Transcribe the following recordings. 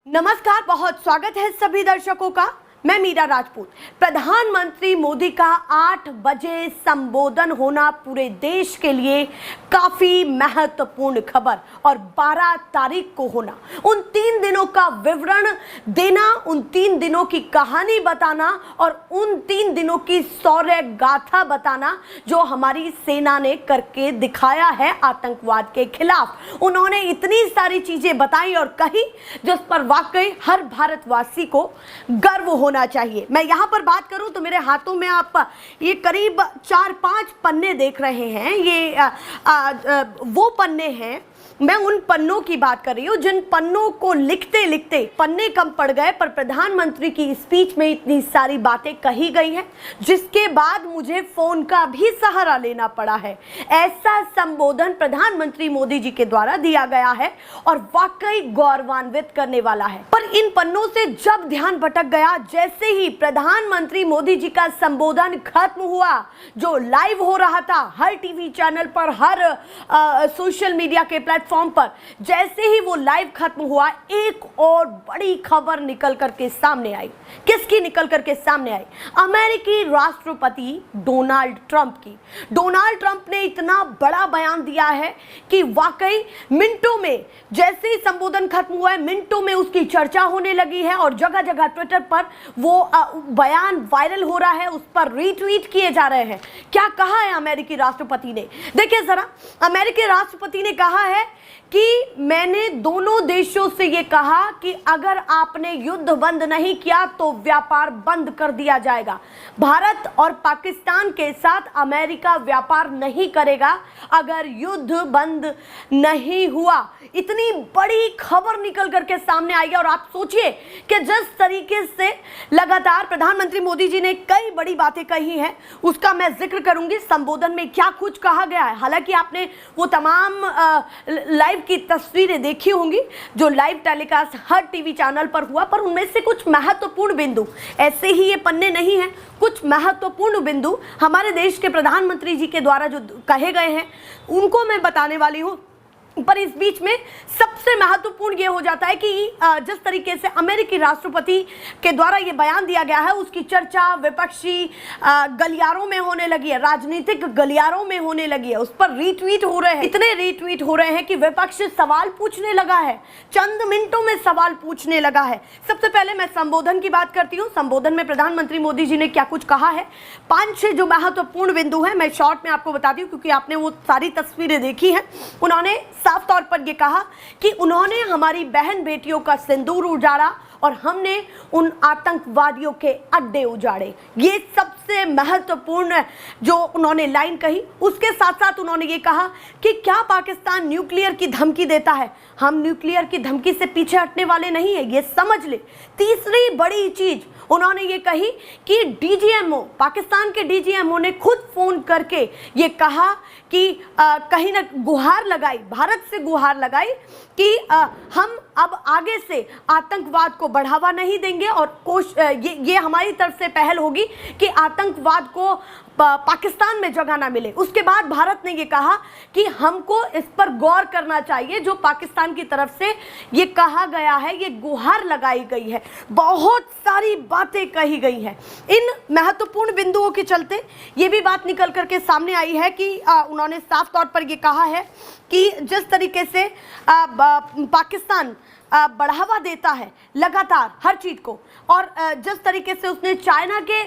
नमस्कार, बहुत स्वागत है सभी दर्शकों का। मैं मीरा राजपूत। प्रधानमंत्री मोदी का 8 बजे संबोधन होना पूरे देश के लिए काफी महत्वपूर्ण खबर और 12 तारीख को होना, उन 3 दिनों का विवरण देना, उन 3 दिनों की कहानी बताना और उन 3 दिनों की शौर्य गाथा बताना जो हमारी सेना ने करके दिखाया है आतंकवाद के खिलाफ। उन्होंने इतनी सारी चीजें बताई और कही जिस पर वाकई हर भारतवासी को गर्व होना चाहिए। मैं यहां पर बात करूं तो मेरे हाथों में आप ये करीब 4-5 पन्ने देख रहे हैं। ये वो पन्ने हैं, मैं उन पन्नों की बात कर रही हूं जिन पन्नों को लिखते लिखते पन्ने कम पड़ गए, पर प्रधानमंत्री की स्पीच में इतनी सारी बातें कही गई हैं जिसके बाद मुझे फोन का भी सहारा लेना पड़ा है। ऐसा संबोधन प्रधानमंत्री मोदी जी के द्वारा दिया गया है और वाकई गौरवान्वित करने वाला है। पर इन पन्नों से जब ध्यान भटक गया, जैसे ही प्रधानमंत्री मोदी जी का संबोधन खत्म हुआ, जो लाइव हो रहा था हर टीवी चैनल पर, हर सोशल मीडिया के प्लेटफॉर्म पर, जैसे ही वो लाइव खत्म हुआ, एक और बड़ी खबर निकल करके सामने आई। किसकी निकल करके सामने आई? अमेरिकी राष्ट्रपति डोनाल्ड ट्रंप की। डोनाल्ड ट्रंप ने इतना बड़ा बयान दिया है कि वाकई मिनटों में, जैसे ही संबोधन खत्म हुआ है, मिनटों में उसकी चर्चा होने लगी है और जगह जगह ट्विटर पर वो बयान वायरल हो रहा है, उस पर रीट्वीट किए जा रहे हैं। क्या कहा है अमेरिकी राष्ट्रपति ने? देखिए जरा, अमेरिकी राष्ट्रपति ने कहा है कि मैंने दोनों देशों से ये कहा कि अगर आपने युद्ध बंद नहीं किया तो व्यापार बंद कर दिया जाएगा। भारत और पाकिस्तान के साथ अमेरिका व्यापार नहीं करेगा अगर युद्ध बंद नहीं हुआ। इतनी बड़ी खबर निकल करके सामने आई है और आप सोचिए कि जिस तरीके से लगातार प्रधानमंत्री मोदी जी ने कई बड़ी बातें कही हैं, उसका मैं जिक्र करूंगी। संबोधन में क्या कुछ कहा गया है, हालांकि आपने वो तमाम लाइव की तस्वीरें देखी होंगी जो लाइव टेलीकास्ट हर टीवी चैनल पर हुआ, पर उनमें से कुछ महत्वपूर्ण बिंदु, ऐसे ही ये पन्ने नहीं हैं, कुछ महत्वपूर्ण बिंदु हमारे देश के प्रधानमंत्री जी के द्वारा जो कहे गए हैं उनको मैं बताने वाली हूं। पर इस बीच में सबसे महत्वपूर्ण ये हो जाता है कि जिस तरीके से अमेरिकी राष्ट्रपति के द्वारा ये बयान दिया गया है, उसकी चर्चा विपक्षी गलियारों में होने लगी है, राजनीतिक गलियारों में होने लगी है, उस पर रीट्वीट हो रहे हैं, इतने रीट्वीट हो रहे हैं कि विपक्ष सवाल पूछने लगा है, चंद मिनटों में सवाल पूछने लगा है। सबसे पहले मैं संबोधन की बात करती हूँ। संबोधन में प्रधानमंत्री मोदी जी ने क्या कुछ कहा है, 5-6 जो महत्वपूर्ण बिंदु हैं मैं शॉर्ट में आपको बताती हूँ क्योंकि आपने वो सारी तस्वीरें देखी हैं। उन्होंने साफ तौर पर यह कहा कि उन्होंने हमारी बहन बेटियों का सिंदूर उजाड़ा और हमने उन आतंकवादियों के अड्डे उजाड़े। ये सबसे महत्वपूर्ण जो उन्होंने लाइन कही। उसके साथ साथ उन्होंने ये कहा कि क्या पाकिस्तान न्यूक्लियर की धमकी देता है? हम न्यूक्लियर की धमकी से पीछे हटने वाले नहीं है, ये समझ ले। तीसरी बड़ी चीज उन्होंने ये कही कि डीजीएमओ, पाकिस्तान के डीजीएमओ ने खुद फोन करके ये कहा कि कहीं ना गुहार लगाई, भारत से गुहार लगाई कि हम अब आगे से आतंकवाद को बढ़ावा नहीं देंगे और ये हमारी तरफ से पहल होगी कि आतंकवाद को पाकिस्तान में जगह ना मिले। उसके बाद भारत ने ये कहा कि हमको इस पर गौर करना चाहिए, जो पाकिस्तान की तरफ से ये कहा गया है, ये गुहार लगाई गई है, बहुत सारी बातें कही गई हैं। इन महत्वपूर्ण बिंदुओं के चलते ये भी बात निकल करके सामने आई है कि उन्होंने साफ तौर पर ये कहा है कि जिस तरीके से पाकिस्तान बढ़ावा देता है लगातार हर चीज को, और जिस तरीके से उसने चाइना के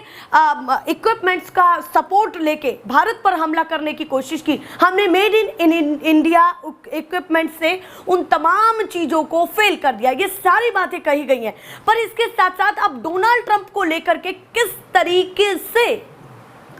इक्विपमेंट्स का सपोर्ट लेके भारत पर हमला करने की कोशिश की, हमने मेड इन इंडिया इक्विपमेंट से उन तमाम चीजों को फेल कर दिया। ये सारी बातें कही गई हैं। पर इसके साथ साथ अब डोनाल्ड ट्रंप को लेकर के किस तरीके से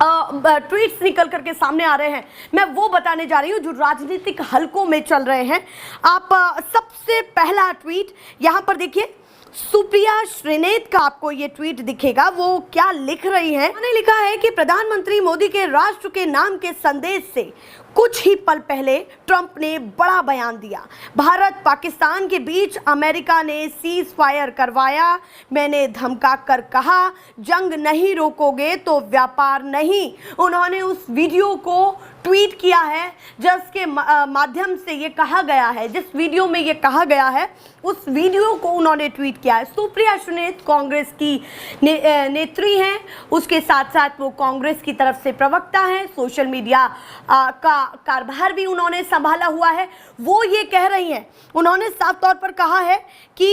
ट्वीट्स निकल करके सामने आ रहे हैं, मैं वो बताने जा रही हूँ जो राजनीतिक हलकों में चल रहे हैं। आप सबसे पहला ट्वीट यहाँ पर देखिए, सुप्रिया श्रीनेत का आपको ये ट्वीट दिखेगा। वो क्या लिख रही हैं? उन्होंने लिखा है कि प्रधानमंत्री मोदी के राष्ट्र के नाम के संदेश से कुछ ही पल पहले ट्रंप ने बड़ा बयान दिया। भारत पाकिस्तान के बीच अमेरिका ने सीज फायर करवाया। मैंने धमका कर कहा, जंग नहीं रोकोगे तो व्यापार नहीं। उन्होंने उस वीडियो को ट्वीट किया है, जिसके माध्यम से ये कहा गया है, जिस वीडियो में ये कहा गया है उस वीडियो को उन्होंने ट्वीट किया है। सुप्रिया सुले कांग्रेस की नेत्री हैं, उसके साथ साथ वो कांग्रेस की तरफ से प्रवक्ता हैं, सोशल मीडिया का कारभार भी उन्होंने संभाला हुआ है। वो ये कह रही हैं, उन्होंने साफ तौर पर कहा है कि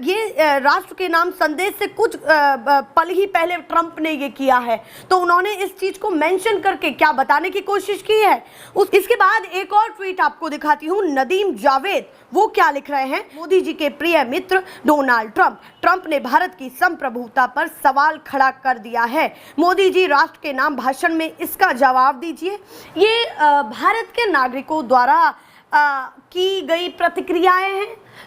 ये राष्ट्र के नाम संदेश से कुछ पल ही पहले ट्रंप ने ये किया है। तो उन्होंने इस चीज को मेंशन करके क्या बताने की कोशिश की है। इसके बाद एक और ट्वीट आपको दिखाती हूँ। नदीम जावेद वो क्या लिख रहे हैं, मोदी जी के प्रिय मित्र डोनाल्ड ट्रंप ने भारत की संप्रभुता पर सवाल खड़ा कर दिया है। मोदी जी राष्ट्र के नाम भाषण में इसका जवाब दीजिए। ये भारत के नागरिकों द्वारा की गई प्रतिक्रियाएं हैं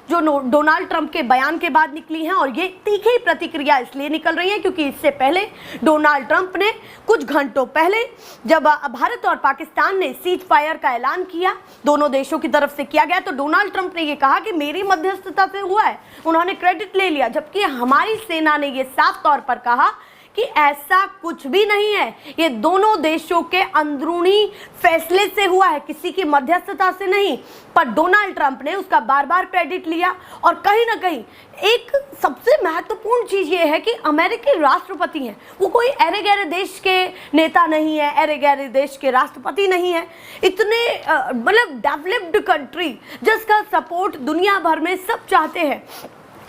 जो डोनाल्ड ट्रंप के बयान के बाद निकली हैं, और ये तीखी प्रतिक्रिया इसलिए निकल रही है क्योंकि इससे पहले डोनाल्ड ट्रंप ने कुछ घंटों पहले जब भारत और पाकिस्तान ने सीज फायर का ऐलान किया, दोनों देशों की तरफ से किया गया, तो डोनाल्ड ट्रंप ने ये कहा कि मेरी मध्यस्थता से हुआ है, उन्होंने क्रेडिट ले लिया। जबकि हमारी सेना ने ये साफ तौर पर कहा कि ऐसा कुछ भी नहीं है, ये दोनों देशों के अंदरूनी फैसले से हुआ है, किसी की मध्यस्थता से नहीं। पर डोनाल्ड ट्रंप ने उसका बार बार क्रेडिट लिया। और कहीं ना कहीं एक सबसे महत्वपूर्ण चीज ये है कि अमेरिकी राष्ट्रपति हैं, वो कोई अरे गहरे देश के नेता नहीं है, अरे गहरे देश के राष्ट्रपति नहीं है। इतने मतलब डेवलप्ड कंट्री जिसका सपोर्ट दुनिया भर में सब चाहते हैं,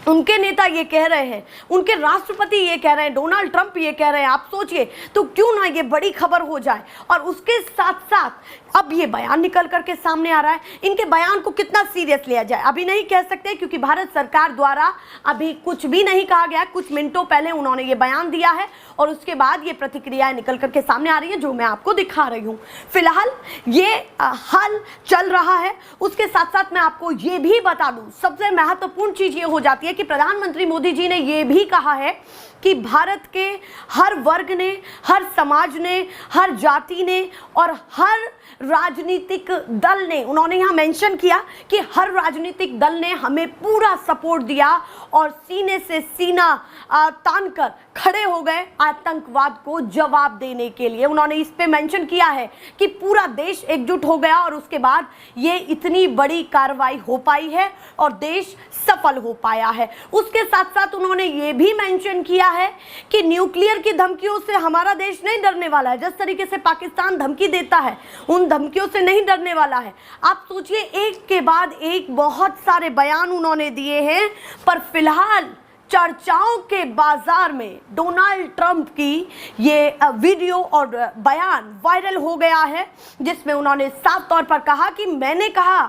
उनके नेता ये कह रहे हैं, उनके राष्ट्रपति ये कह रहे हैं, डोनाल्ड ट्रंप ये कह रहे हैं। आप सोचिए, तो क्यों ना ये बड़ी खबर हो जाए। और उसके साथ साथ अब ये बयान निकल करके सामने आ रहा है, इनके बयान को कितना सीरियस लिया जाए अभी नहीं कह सकते, क्योंकि भारत सरकार द्वारा अभी कुछ भी नहीं कहा गया। कुछ मिनटों पहले उन्होंने ये बयान दिया है और उसके बाद ये प्रतिक्रियाएं निकल करके सामने आ रही हैं, जो मैं आपको दिखा रही हूँ। फिलहाल ये हाल चल रहा है। उसके साथ साथ मैं आपको ये भी बता दूं, सबसे महत्वपूर्ण चीज ये हो जाती है कि प्रधानमंत्री मोदी जी ने ये भी कहा है कि भारत के हर वर्ग ने, हर समाज ने, हर जाति ने और हर राजनीतिक दल ने, उन्होंने यहाँ मेंशन किया कि हर राजनीतिक दल ने हमें पूरा सपोर्ट दिया और सीने से सीना तानकर खड़े हो गए आतंकवाद को जवाब देने के लिए। उन्होंने इस पे मेंशन किया है कि पूरा देश एकजुट हो गया और उसके बाद ये इतनी बड़ी कार्रवाई हो पाई है और देश सफल हो पाया है। उसके साथ साथ उन्होंने ये भी मेंशन किया है कि न्यूक्लियर की धमकियों से हमारा देश नहीं डरने वाला है। जिस तरीके से पाकिस्तान धमकी देता है, उन धमकियों से नहीं डरने वाला है। आप सोचिए, एक के बाद एक बहुत सारे बयान उन्होंने दिए हैं, पर फिलहाल चर्चाओं के बाजार में डोनाल्ड ट्रंप की ये वीडियो और बयान वायरल हो गया है, जिसमें उन्होंने साफ तौर पर कहा कि मैंने कहा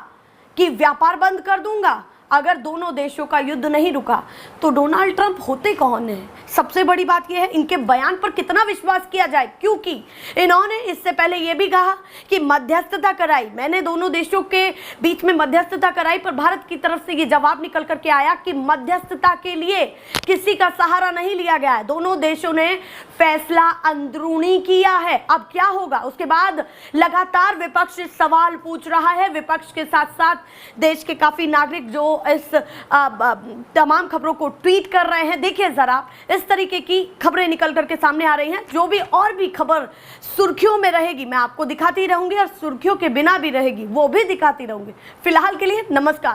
कि व्यापार बंद कर दूंगा अगर दोनों देशों का युद्ध नहीं रुका। तो डोनाल्ड ट्रंप होते कौन है? सबसे बड़ी बात यह है इनके बयान पर कितना विश्वास किया जाए, क्योंकि इन्होंने इससे पहले यह भी कहा कि मध्यस्थता कराई, मैंने दोनों देशों के बीच में मध्यस्थता कराई, पर भारत की तरफ से यह जवाब निकल करके आया कि मध्यस्थता के लिए किसी का सहारा नहीं लिया गया है, दोनों देशों ने फैसला अंदरूनी किया है। अब क्या होगा? उसके बाद लगातार विपक्ष सवाल पूछ रहा है। विपक्ष के साथ साथ देश के काफी नागरिक जो इस तमाम खबरों को ट्वीट कर रहे हैं। देखिए जरा, इस तरीके की खबरें निकल करके सामने आ रही हैं। जो भी और भी खबर सुर्खियों में रहेगी मैं आपको दिखाती रहूंगी, और सुर्खियों के बिना भी रहेगी वो भी दिखाती रहूंगी। फिलहाल के लिए नमस्कार।